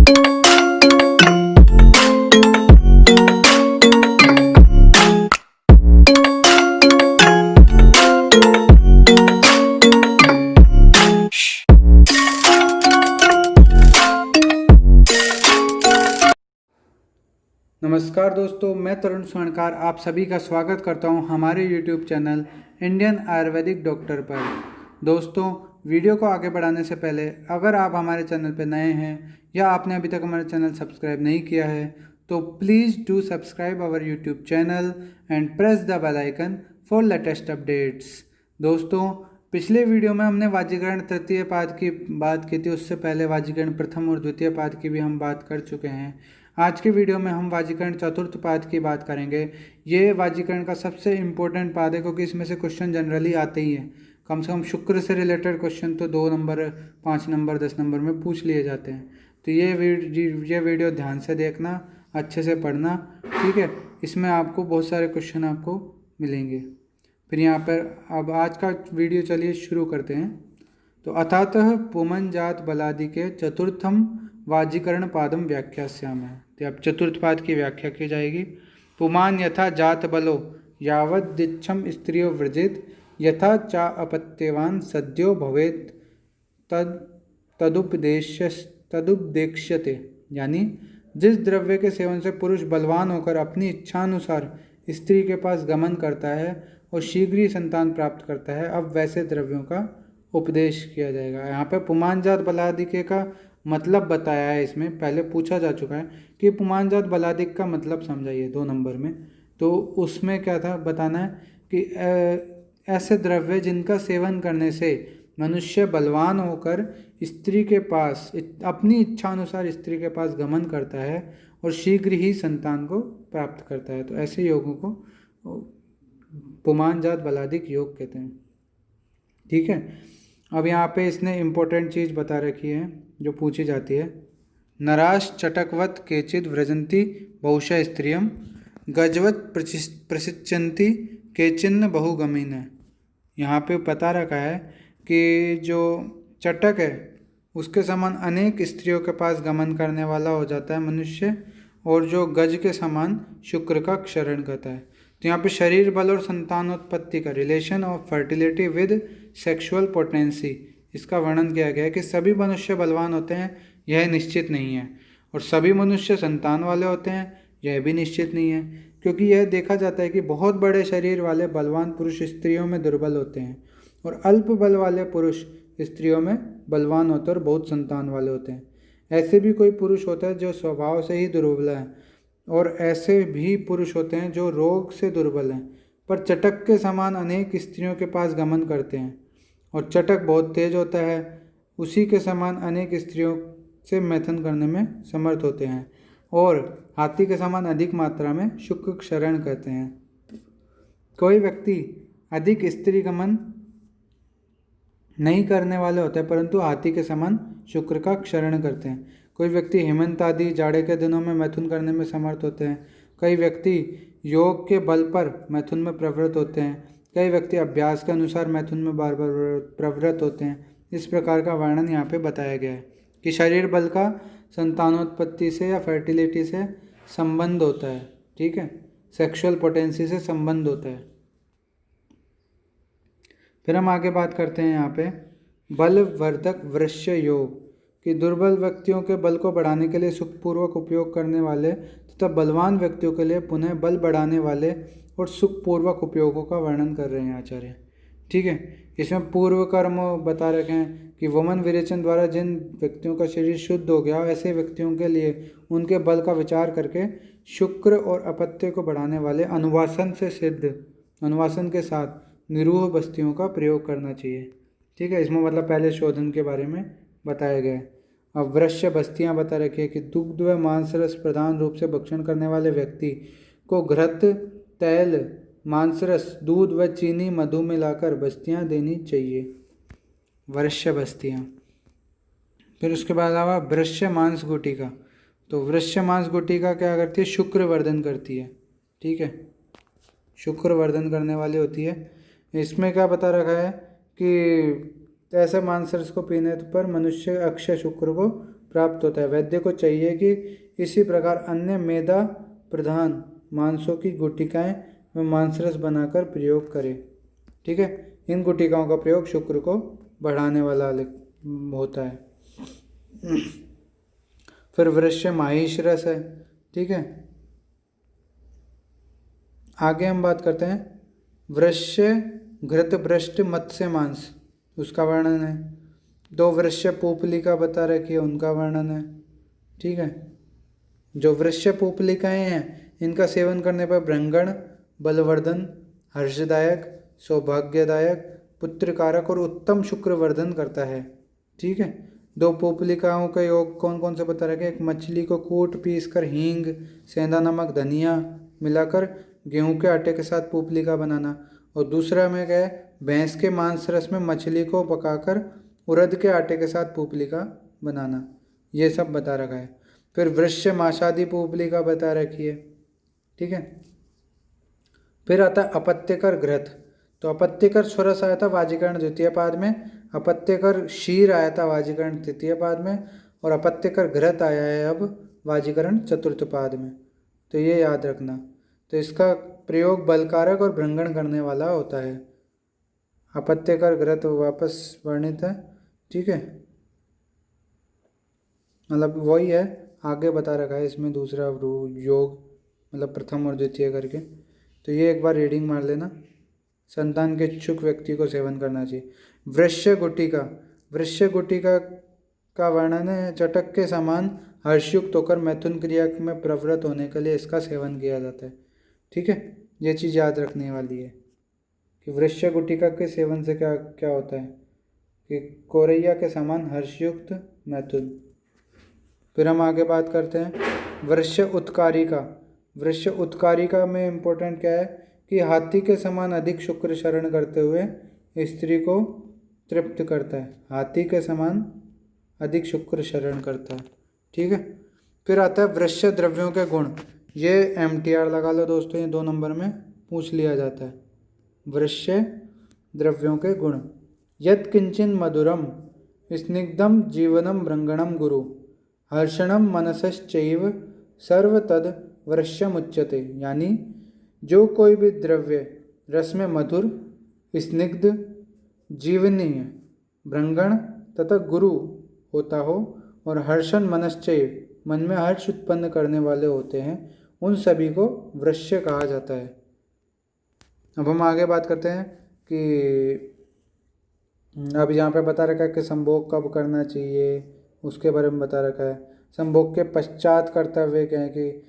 नमस्कार दोस्तों, मैं तरुण स्वर्णकार आप सभी का स्वागत करता हूं हमारे YouTube channel Indian Ayurvedic doctor पर। दोस्तों, वीडियो को आगे बढ़ाने से पहले अगर आप हमारे चैनल पर नए हैं या आपने अभी तक हमारा चैनल सब्सक्राइब नहीं किया है तो please do subscribe our YouTube channel and press the bell icon for latest updates. दोस्तों, पिछले वीडियो में हमने वाजीकरण तृतीय पाद की बात की थी, उससे पहले वाजीकरण प्रथम और द्वितीय पाद की भी हम बात कर चुके हैं। आज के वीडियो में हम वाजीकरण चतुर्थ पाद की बात करेंगे। ये वाजीकरण का सबसे इम्पोर्टेंट पाद है क्योंकि इसमें से क्वेश्चन जनरली आते ही हैं। कम से कम शुक्र से रिलेटेड क्वेश्चन तो 2 नंबर, 5 नंबर, 10 नंबर में पूछ लिए जाते हैं। तो ये वीडियो ध्यान से देखना, अच्छे से पढ़ना, ठीक है। इसमें आपको बहुत सारे क्वेश्चन आपको मिलेंगे। फिर यहाँ पर अब आज का वीडियो चलिए शुरू करते हैं। तो अथातः पुमन जात बलादि के चतुर्थम वाजीकरण पादम व्याख्यास्यामः। तो अब चतुर्थ पाद की व्याख्या की जाएगी। पुमान यथा जात बलो यावत दिच्छम स्त्रियो व्रजित यथा चा अपत्यवान सद्यो भवेत तदुपदेक्ष्यते। यानी जिस द्रव्य के सेवन से पुरुष बलवान होकर अपनी इच्छानुसार स्त्री के पास गमन करता है और शीघ्र ही संतान प्राप्त करता है, अब वैसे द्रव्यों का उपदेश किया जाएगा। यहाँ पे पुमान जात बलादिके का मतलब बताया है। इसमें पहले पूछा जा चुका है कि पुमान जात बलादिक का मतलब समझाइए 2 नंबर में। तो उसमें क्या था बताना है कि ऐसे द्रव्य जिनका सेवन करने से मनुष्य बलवान होकर स्त्री के पास अपनी इच्छानुसार स्त्री के पास गमन करता है और शीघ्र ही संतान को प्राप्त करता है, तो ऐसे योगों को पुमान जात बलादिक योग कहते हैं, ठीक है। अब यहाँ पे इसने इम्पोर्टेंट चीज़ बता रखी है जो पूछी जाती है। नराश चटकवत केचिद व्रजंती बहुशः स्त्रियम गजवत प्रसिच्यंती केचिन्न बहुगमीन। यहाँ पे बता रखा है कि जो चटक है उसके समान अनेक स्त्रियों के पास गमन करने वाला हो जाता है मनुष्य, और जो गज के समान शुक्र का क्षरण करता है। तो यहाँ पे शरीर बल और संतानोत्पत्ति का relation of fertility with sexual potency, इसका वर्णन किया गया है कि सभी मनुष्य बलवान होते हैं यह निश्चित नहीं है, और सभी मनुष्य संतान वाले होते हैं यह भी निश्चित नहीं है, क्योंकि यह देखा जाता है कि बहुत बड़े शरीर वाले बलवान पुरुष स्त्रियों में दुर्बल होते हैं और अल्प बल वाले पुरुष स्त्रियों में बलवान होते हैं और बहुत संतान वाले होते हैं। ऐसे भी कोई पुरुष होता है जो स्वभाव से ही दुर्बल है, और ऐसे भी पुरुष होते हैं जो रोग से दुर्बल हैं पर चटक के समान अनेक स्त्रियों के पास गमन करते हैं, और चटक बहुत तेज होता है, उसी के समान अनेक स्त्रियों से मैथुन करने में समर्थ होते हैं, और हाथी के समान अधिक मात्रा में शुक्र क्षरण करते हैं। कोई व्यक्ति अधिक स्त्री गमन नहीं करने वाले होते हैं परंतु हाथी के समान शुक्र का क्षरण करते हैं। कोई व्यक्ति हेमंत आदि जाड़े के दिनों में मैथुन करने में समर्थ होते हैं। कई व्यक्ति योग के बल पर मैथुन में प्रवृत्त होते हैं। कई व्यक्ति अभ्यास के अनुसार मैथुन में बार बार प्रवृत्त होते हैं। इस प्रकार का वर्णन यहाँ पे बताया गया है कि शरीर बल का संतानोत्पत्ति से या फर्टिलिटी से संबंध होता है, ठीक है, सेक्सुअल पोटेंसी से संबंध होता है। फिर हम आगे बात करते हैं यहाँ पे बलवर्धक वृश्य योग, कि दुर्बल व्यक्तियों के बल को बढ़ाने के लिए सुखपूर्वक उपयोग करने वाले तथा बलवान व्यक्तियों के लिए पुनः बल बढ़ाने वाले और सुखपूर्वक उपयोगों का वर्णन कर रहे हैं आचार्य, ठीक है। इसमें पूर्व कर्म बता रखे हैं कि वमन विरेचन द्वारा जिन व्यक्तियों का शरीर शुद्ध हो गया ऐसे व्यक्तियों के लिए उनके बल का विचार करके शुक्र और अपत्य को बढ़ाने वाले अनुवासन से सिद्ध, अनुवासन के साथ निरूह बस्तियों का प्रयोग करना चाहिए, ठीक है। इसमें मतलब पहले शोधन के बारे में बताया गया है। अब वृश्य बस्तियाँ बता रखी है कि दुग्ध व मांस रस प्रधान रूप से भक्षण करने वाले व्यक्ति को घृत, तैल, मांसरस, दूध व चीनी, मधु मिलाकर बस्तियाँ देनी चाहिए, वृश्य बस्तियाँ। फिर उसके बाद आवा वृश्य मांस गुटिका। तो वृश्य मांस गुटिका क्या करती है? शुक्र वर्धन करती है, ठीक है, शुक्र वर्धन करने वाली होती है। इसमें क्या बता रखा है कि ऐसे मांसरस को पीने पर मनुष्य अक्षय शुक्र को प्राप्त होता है। वैद्य को चाहिए कि इसी प्रकार अन्य मेदा प्रधान मांसों की गुटिकाएं व मांसरस बनाकर प्रयोग करे। ठीक है, इन गुटिकाओं का प्रयोग शुक्र को बढ़ाने वाला होता है। फिर वृश्य माहिष रस है। ठीक है, आगे हम बात करते हैं वृश्य घृत भ्रष्ट मत्स्य मांस, उसका वर्णन है। दो वृश्य पुपलिका बता रखी है, उनका वर्णन है। ठीक है, जो वृश्य पुपलिकाएं हैं इनका सेवन करने पर भ्रंगण, बलवर्धन, हर्षदायक, सौभाग्यदायक, पुत्रकारक और उत्तम शुक्रवर्धन करता है। ठीक है, दो पुपलिकाओं का योग कौन कौन से बता रखे? एक मछली को कूट पीस कर हींग, सेंधा नमक, धनिया मिलाकर गेहूं के आटे के साथ पुपलिका बनाना, और दूसरा में क्या है, भैंस के मांस रस में मछली को पकाकर उड़द के आटे के साथ पुपलिका बनाना। ये सब बता रखा है। फिर वृश्य माशादी पुपलिका बता रखी है। ठीक है, फिर आता है अपत्यकर घृत। तो अपत्यकर स्वरस आया था वाजीकरण द्वितीय पाद में, अपत्यकर शीर आया था वाजीकरण तृतीय पाद में, और अपत्यकर घृत आया है अब वाजीकरण चतुर्थ पाद में। तो ये याद रखना। तो इसका प्रयोग बलकारक और भ्रंगण करने वाला होता है। अपत्यकर घृत वापस वर्णित है। ठीक है, मतलब वही है, आगे बता रखा है इसमें दूसरा योग, मतलब प्रथम और द्वितीय करके। तो ये एक बार रीडिंग मार लेना। संतान के इच्छुक व्यक्ति को सेवन करना चाहिए। वृश्य गुटिका, वृश्य गुटिका का वर्णन है चटक के समान हर्षयुक्त होकर मैथुन क्रिया में प्रवृत्त होने के लिए इसका सेवन किया जाता है। ठीक है, ये चीज़ याद रखने वाली है कि वृश्य गुटिका के सेवन से क्या क्या होता है कि कोरैया के समान हर्षयुक्त मैथुन। फिर हम आगे बात करते हैं वृश्य उत्कारिका। वृश्य उत्कारिका में इम्पोर्टेंट क्या है कि हाथी के समान अधिक शुक्र शरण करते हुए स्त्री को तृप्त करता है। हाथी के समान अधिक शुक्र शरण करता है। ठीक है, फिर आता है वृश्य द्रव्यों के गुण। ये MTR लगा लो दोस्तों, ये 2 नंबर में पूछ लिया जाता है। वृश्य द्रव्यों के गुण, यत् किंचिन मधुरम स्निग्धम जीवनम भ्रंगणम गुरु हर्षणम मनसश्चैव सर्व तद वृश्यमुच्यते। यानी जो कोई भी द्रव्य रस में मधुर, स्निग्ध, जीवनीय, भ्रंगण तथा गुरु होता हो और हर्षण मनश्चैव मन में हर्ष उत्पन्न करने वाले होते हैं, उन सभी को वृश्य कहा जाता है। अब हम आगे बात करते हैं कि अब यहाँ पे बता रखा है कि संभोग कब करना चाहिए, उसके बारे में बता रखा है। संभोग के पश्चात कर्तव्य क्या है कि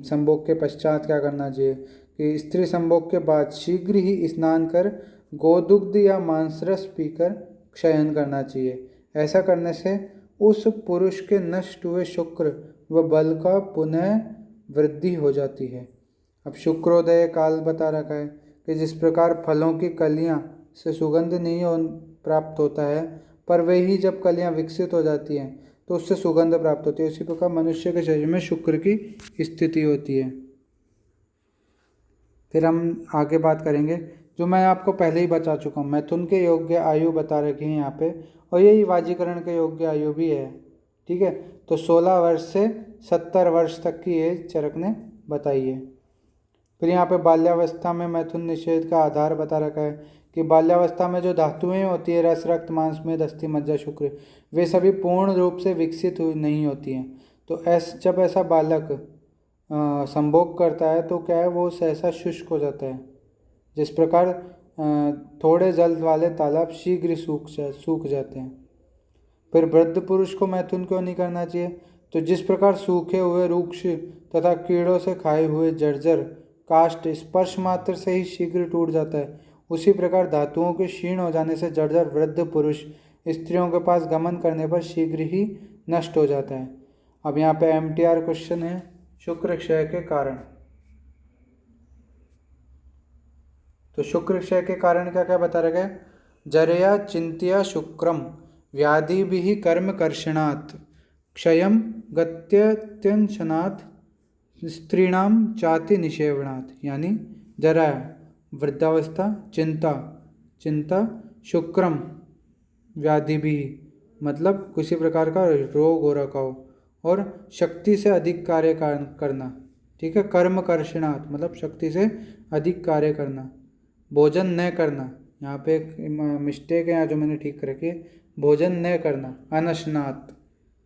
संभोग के पश्चात क्या करना चाहिए कि स्त्री संभोग के बाद शीघ्र ही स्नान कर गोदुग्ध या मांसरस पीकर शयन करना चाहिए। ऐसा करने से उस पुरुष के नष्ट हुए शुक्र व बल का पुनः वृद्धि हो जाती है। अब शुक्रोदय काल बता रखा है कि जिस प्रकार फलों की कलियां से सुगंध नहीं प्राप्त होता है, पर वे ही जब कलियां विकसित हो जाती हैं तो उससे सुगंध प्राप्त होती है, उसी प्रकार मनुष्य के शरीर में शुक्र की स्थिति होती है। फिर हम आगे बात करेंगे जो मैं आपको पहले ही बता चुका हूँ, मैथुन के योग्य आयु बता रखी है यहाँ पे, और यही वाजीकरण के योग्य आयु भी है। ठीक है, तो 16 वर्ष से 70 वर्ष तक की एज चरक ने बताई है। फिर यहाँ पे बाल्यावस्था में मैथुन निषेध का आधार बता रखा है कि बाल्यावस्था में जो धातुएं होती है रस, रक्त, मांस में अस्थि, मज्जा, शुक्र, वे सभी पूर्ण रूप से विकसित नहीं होती हैं। तो जब ऐसा बालक संभोग करता है तो क्या है, वो सहसा शुष्क हो जाता है। जिस प्रकार थोड़े जल वाले तालाब शीघ्र सूख जाते हैं। फिर वृद्ध पुरुष को मैथुन क्यों नहीं करना चाहिए? तो जिस प्रकार सूखे हुए वृक्ष तथा कीड़ों से खाए हुए जर्जर काष्ठ स्पर्श मात्र से ही शीघ्र टूट जाता है, उसी प्रकार धातुओं के क्षीण हो जाने से जर्जर वृद्ध पुरुष स्त्रियों के पास गमन करने पर शीघ्र ही नष्ट हो जाता है। अब यहाँ पे MTR क्वेश्चन है, शुक्र क्षय के कारण। तो शुक्र क्षय के कारण क्या क्या बता रखा है? जरया चिंत्या शुक्रम व्याधि भी कर्म कर्षणात् क्षयम गत्यत्यंशनात् स्त्रीणाम चाति निषेवणात्। यानी जरा वृद्धावस्था, चिंता शुक्रम व्याधि भी मतलब किसी प्रकार का रोग हो रखा हो, और शक्ति से अधिक कार्य करना, ठीक है। कर्म कर्षणात् मतलब शक्ति से अधिक कार्य करना। भोजन न करना, यहाँ पे एक मिस्टेक है यहाँ जो मैंने ठीक कर रखी है, भोजन न करना, अनशनात्,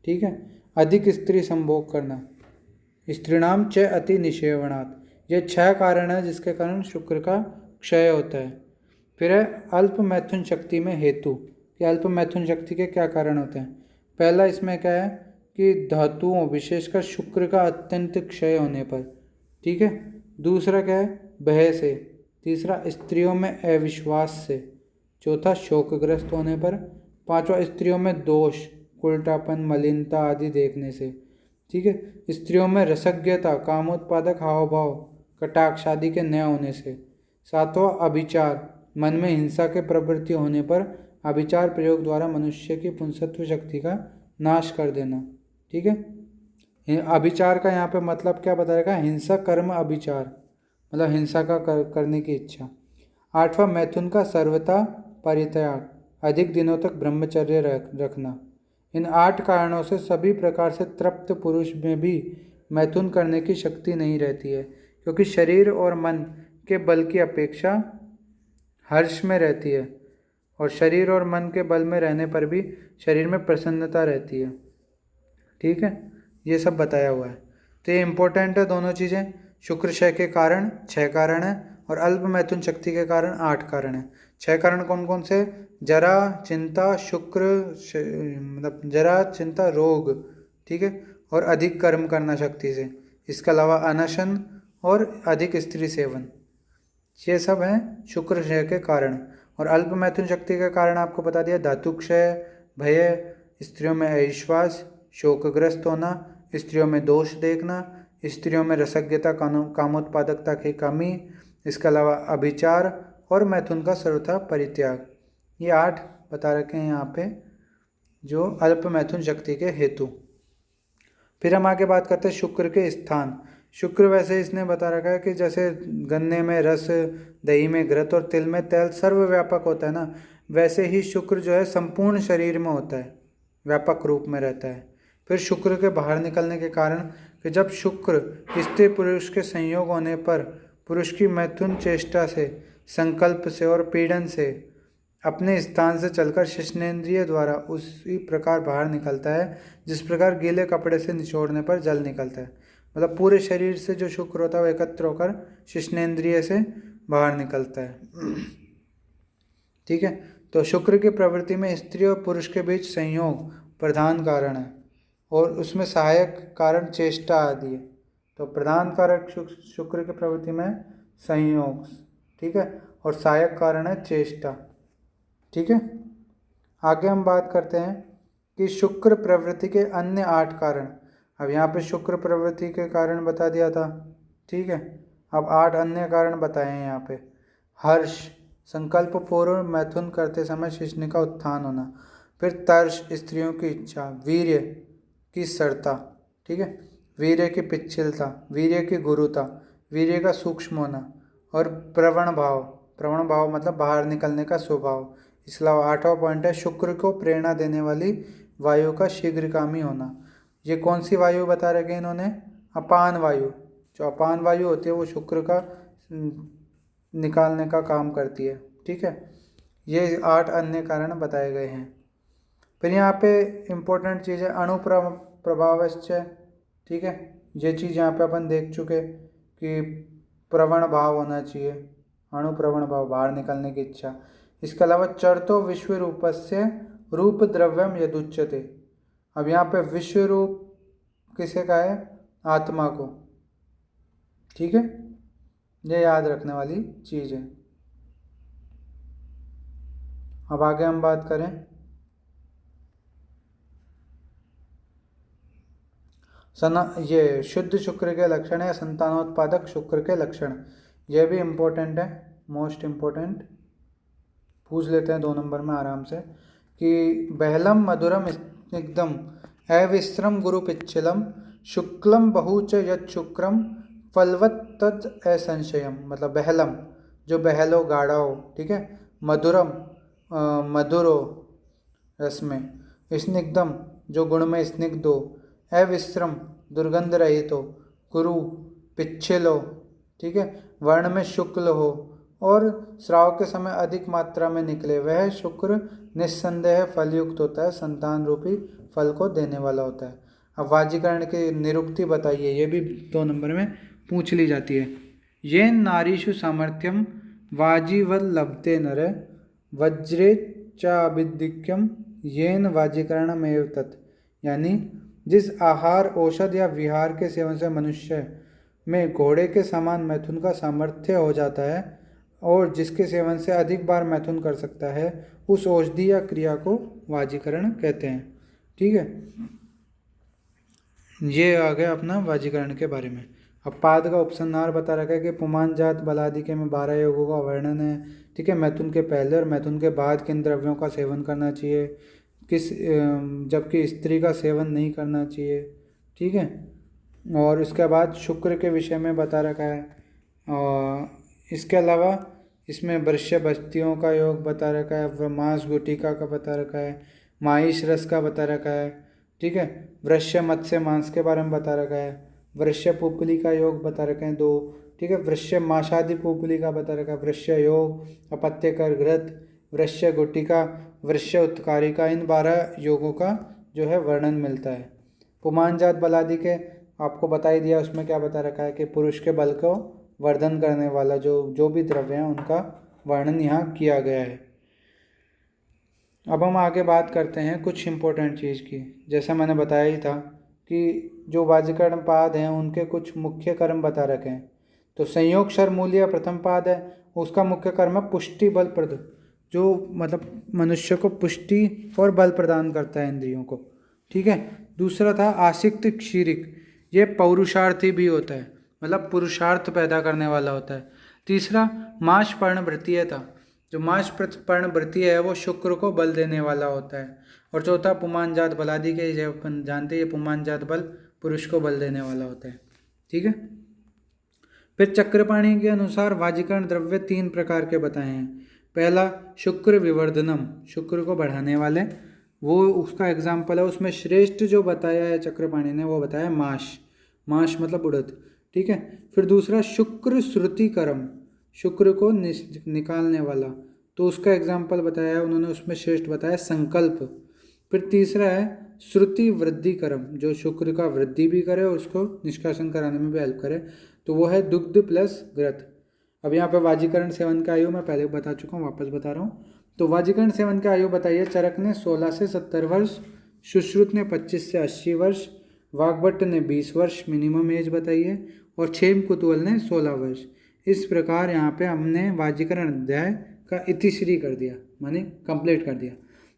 ठीक है। अधिक स्त्री संभोग करना, स्त्रीणाम च अति निषेवणात्, ये 6 कारण है जिसके कारण शुक्र का क्षय होता है। फिर है अल्प मैथुन शक्ति में हेतु, कि अल्प मैथुन शक्ति के क्या कारण होते हैं। पहला इसमें क्या है कि धातुओं विशेषकर शुक्र का अत्यंत क्षय होने पर, ठीक है। दूसरा क्या है, भय से। तीसरा स्त्रियों में अविश्वास से। चौथा शोकग्रस्त होने पर। पांचवा स्त्रियों में दोष, उल्टापन, मलिनता आदि देखने से, ठीक है। स्त्रियों में रसज्ञता, कामोत्पादक हाव भाव, कटाक्ष आदि के न होने से। सातवां अभिचार, मन में हिंसा के प्रवृत्ति होने पर अभिचार प्रयोग द्वारा मनुष्य की पुंसत्व शक्ति का नाश कर देना, ठीक है। अभिचार का यहाँ पे मतलब क्या बताएगा, हिंसा कर्म अभिचार, मतलब हिंसा का करने की इच्छा। आठवां मैथुन का सर्वथा परित्याग, अधिक दिनों तक ब्रह्मचर्य रखना। इन 8 कारणों से सभी प्रकार से तृप्त पुरुष में भी मैथुन करने की शक्ति नहीं रहती है, क्योंकि शरीर और मन के बल की अपेक्षा हर्ष में रहती है, और शरीर और मन के बल में रहने पर भी शरीर में प्रसन्नता रहती है, ठीक है। ये सब बताया हुआ है, तो ये इम्पोर्टेंट है दोनों चीज़ें। शुक्र क्षय के कारण 6 कारण हैं, और अल्प मैथुन शक्ति के कारण 8 कारण हैं। 6 कारण कौन कौन से, जरा, चिंता, शुक्र मतलब जरा, चिंता, रोग, ठीक है, और अधिक कर्म करना शक्ति से। इसके अलावा अनशन और अधिक स्त्री सेवन, ये सब हैं शुक्र क्षय के कारण। और अल्प मैथुन शक्ति के कारण आपको बता दिया, धातु क्षय, भय, स्त्रियों में अविश्वास, शोकग्रस्त होना, स्त्रियों में दोष देखना, स्त्रियों में रसज्ञता, कामोत्पादकता की कमी, इसके अलावा अभिचार और मैथुन का सर्वथा परित्याग। ये 8 बता रखे हैं यहाँ पे जो अल्प मैथुन शक्ति के हेतु। फिर हम आगे बात करते हैं शुक्र के स्थान। शुक्र वैसे इसने बता रखा है कि जैसे गन्ने में रस, दही में घृत और तिल में तेल सर्वव्यापक होता है ना, वैसे ही शुक्र जो है संपूर्ण शरीर में होता है, व्यापक रूप में रहता है। फिर शुक्र के बाहर निकलने के कारण कि जब शुक्र स्त्री पुरुष के संयोग होने पर पुरुष की मैथुन चेष्टा से, संकल्प से और पीड़न से अपने स्थान से चलकर शिश्नेंद्रिय द्वारा उसी प्रकार बाहर निकलता है जिस प्रकार गीले कपड़े से निचोड़ने पर जल निकलता है। मतलब पूरे शरीर से जो शुक्र होता है वो एकत्र होकर शिश्नेंद्रिय से बाहर निकलता है, ठीक है। तो शुक्र की प्रवृत्ति में स्त्री और पुरुष के बीच संयोग प्रधान कारण है, और उसमें सहायक कारण चेष्टा आदि है। तो प्रधान कारक शुक्र की प्रवृत्ति में संयोग, ठीक है, और सहायक कारण है चेष्टा, ठीक है। आगे हम बात करते हैं कि शुक्र प्रवृत्ति के अन्य 8 कारण। अब यहाँ पे शुक्र प्रवृत्ति के कारण बता दिया था, ठीक है। अब 8 अन्य कारण बताए हैं यहाँ पे। हर्ष, संकल्प पूर्व मैथुन करते समय शिश्न का उत्थान होना। फिर तर्ष, स्त्रियों की इच्छा। वीर्य की सरता, ठीक है, वीर्य की पिच्छलता, वीर्य की गुरुता, वीर्य का सूक्ष्म होना, और प्रवण भाव, प्रवण भाव मतलब बाहर निकलने का स्वभाव। इसके अलावा 8वां पॉइंट है शुक्र को प्रेरणा देने वाली वायु का शीघ्रगामी होना। ये कौन सी वायु बता रखे इन्होंने, अपान वायु। जो अपान वायु होती है वो शुक्र का निकालने का काम करती है, ठीक है। ये 8 अन्य कारण बताए गए हैं। फिर यहाँ पे इम्पोर्टेंट चीज़ है अणुप्रभावश्च, ठीक है। ये चीज़ यहाँ पे अपन देख चुके कि प्रवण भाव होना चाहिए, अणुप्रवण भाव, बाहर निकलने की इच्छा। इसके अलावा चरतो विश्व रूपस्य रूप द्रव्यम यदुच्यते। अब यहाँ पे विश्व रूप किसे का है, आत्मा को, ठीक है। ये याद रखने वाली चीज़ है। अब आगे हम बात करें ये शुद्ध शुक्र के लक्षण है, संतानोत्पादक शुक्र के लक्षण। यह भी इम्पोर्टेंट है, मोस्ट इम्पोर्टेंट, पूछ लेते हैं 2 नंबर में आराम से, कि बहलम मधुरम एकदम अविश्रम गुरु पिच्छलम शुक्लम बहुच यत् शुक्रम फलवत तत् असंशयम। मतलब बहलम जो बहल हो, गाढ़ा हो, ठीक है, मधुरम मधुर हो रस में, स्निग्धम जो गुण में स्निग्ध हो, अविश्रम दुर्गंध रहित हो, गुरु पिच्छिल हो, ठीक है, वर्ण में शुक्ल हो और स्राव के समय अधिक मात्रा में निकले, वह शुक्र निस्संदेह फलयुक्त होता है, संतान रूपी फल को देने वाला होता है। अब वाजीकरण की निरुक्ति बताइए, ये भी 2 नंबर में पूछ ली जाती है। येन नारीषु सामर्थ्यम वाजीवल लभते नर वज्रे चाभिधिक्यम येन वाजीकरणमेव तत्, यानी जिस आहार औषध या विहार के सेवन से मनुष्य में घोड़े के समान मैथुन का सामर्थ्य हो जाता है और जिसके सेवन से अधिक बार मैथुन कर सकता है, उस औषधि या क्रिया को वाजीकरण कहते हैं। ठीक है, ये आ गया अपना वाजीकरण के बारे में। अब पाद का उपसंहार बता रखा है कि पुमान जात बलादि के में 12 योगों का वर्णन है। ठीक है, मैथुन के पहले और मैथुन के बाद किन द्रव्यों का सेवन करना चाहिए, जबकि स्त्री का सेवन नहीं करना चाहिए। ठीक है, और इसके बाद शुक्र के विषय में बता रखा है। और इसके अलावा इसमें वृश्य बस्तियों का योग बता रखा है, मांस गुटिका का बता रखा है, माहिष रस का बता रखा है। ठीक है, वृश्य मत्स्य मांस के बारे में बता रखा है, वृश्य पुपली का योग बता रखे हैं 2। ठीक है, वृश्य माशादि पुपली का बता रखा है, वृश्य योग, अपत्यकर घृत, वृश्य गुटिका, वृश्य उत्कारिका, इन 12 योगों का जो है वर्णन मिलता है। पुमान जात बलादि के आपको बता ही दिया, उसमें क्या बता रखा है कि पुरुष के बल को वर्धन करने वाला जो भी द्रव्य हैं उनका वर्णन यहाँ किया गया है। अब हम आगे बात करते हैं कुछ इम्पोर्टेंट चीज़ की। जैसा मैंने बताया ही था कि जो वाजीकरण पाद हैं उनके कुछ मुख्य कर्म बता रखे हैं। तो संयोग क्षर मूल्य प्रथम पाद है, उसका मुख्य कर्म है पुष्टि बल प्रद, जो मतलब मनुष्य को पुष्टि और बल प्रदान करता है इंद्रियों को। ठीक है, दूसरा था आसिक्त क्षीरिक, ये पौरुषार्थी भी होता है, मतलब पुरुषार्थ पैदा करने वाला होता है। तीसरा माश पर्ण वृत्तीय था, जो माश पर्ण वृत्तीय है वो शुक्र को बल देने वाला होता है। और चौथा पुमान जात बलादि के, जब अपन जानते हैं पुमान जात बल पुरुष को बल देने वाला होता है। ठीक है, फिर चक्रपाणी के अनुसार वाजीकरण द्रव्य 3 प्रकार के बताए हैं। पहला शुक्र विवर्धनम, शुक्र को बढ़ाने वाले, वो उसका एग्जाम्पल है, उसमें श्रेष्ठ जो बताया है चक्रपाणी ने वो बताया माश, माश मतलब उड़द। ठीक है, फिर दूसरा शुक्र श्रुतिकरम, शुक्र को निकालने वाला, तो उसका एग्जाम्पल बताया उन्होंने, उसमें श्रेष्ठ बताया संकल्प। फिर तीसरा है श्रुति वृद्धिकरम, जो शुक्र का वृद्धि भी करे और उसको निष्कासन कराने में भी हेल्प करे, तो वो है दुग्ध प्लस घृत। अब यहाँ पे वाजीकरण सेवन का आयु मैं पहले बता चुका हूँ, वापस बता रहा हूँ। तो वाजीकरण सेवन का आयु बताइए, चरक ने 16 से 70 वर्ष, सुश्रुत ने 25 से 80 वर्ष, वाग्भट्ट ने 20 वर्ष मिनिमम एज बताइए, और क्षेम कुतूहल ने 16 वर्ष। इस प्रकार यहाँ पे हमने वाजीकरण अध्याय का इतिश्री कर दिया, माने कंप्लीट कर दिया।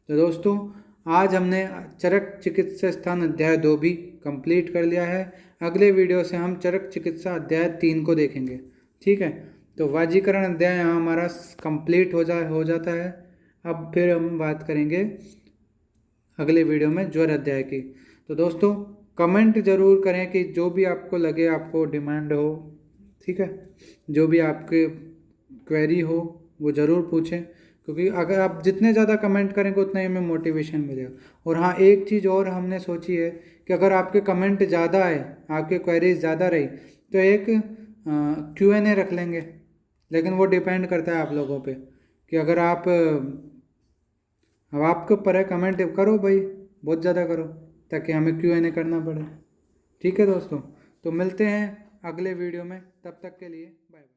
तो दोस्तों आज हमने चरक चिकित्सा स्थान अध्याय 2 भी कंप्लीट कर लिया है। अगले वीडियो से हम चरक चिकित्सा अध्याय 3 को देखेंगे। ठीक है, तो वाजीकरण अध्याय यहाँ हमारा कंप्लीट हो जाता है। अब फिर हम बात करेंगे अगले वीडियो में ज्वर अध्याय की। तो दोस्तों कमेंट जरूर करें कि जो भी आपको लगे, आपको डिमांड हो, ठीक है, जो भी आपके क्वेरी हो वो ज़रूर पूछें, क्योंकि अगर आप जितने ज़्यादा कमेंट करेंगे उतना ही हमें मोटिवेशन मिलेगा। और हाँ, एक चीज़ और हमने सोची है कि अगर आपके कमेंट ज़्यादा आए, आपके क्वेरीज ज़्यादा रही, तो एक Q&A रख लेंगे, लेकिन वो डिपेंड करता है आप लोगों पे कि अगर अब आपके ऊपर है, कमेंट करो भाई, बहुत ज़्यादा करो ताकि हमें Q&A करना पड़े। ठीक है दोस्तों, तो मिलते हैं अगले वीडियो में, तब तक के लिए बाय बाय।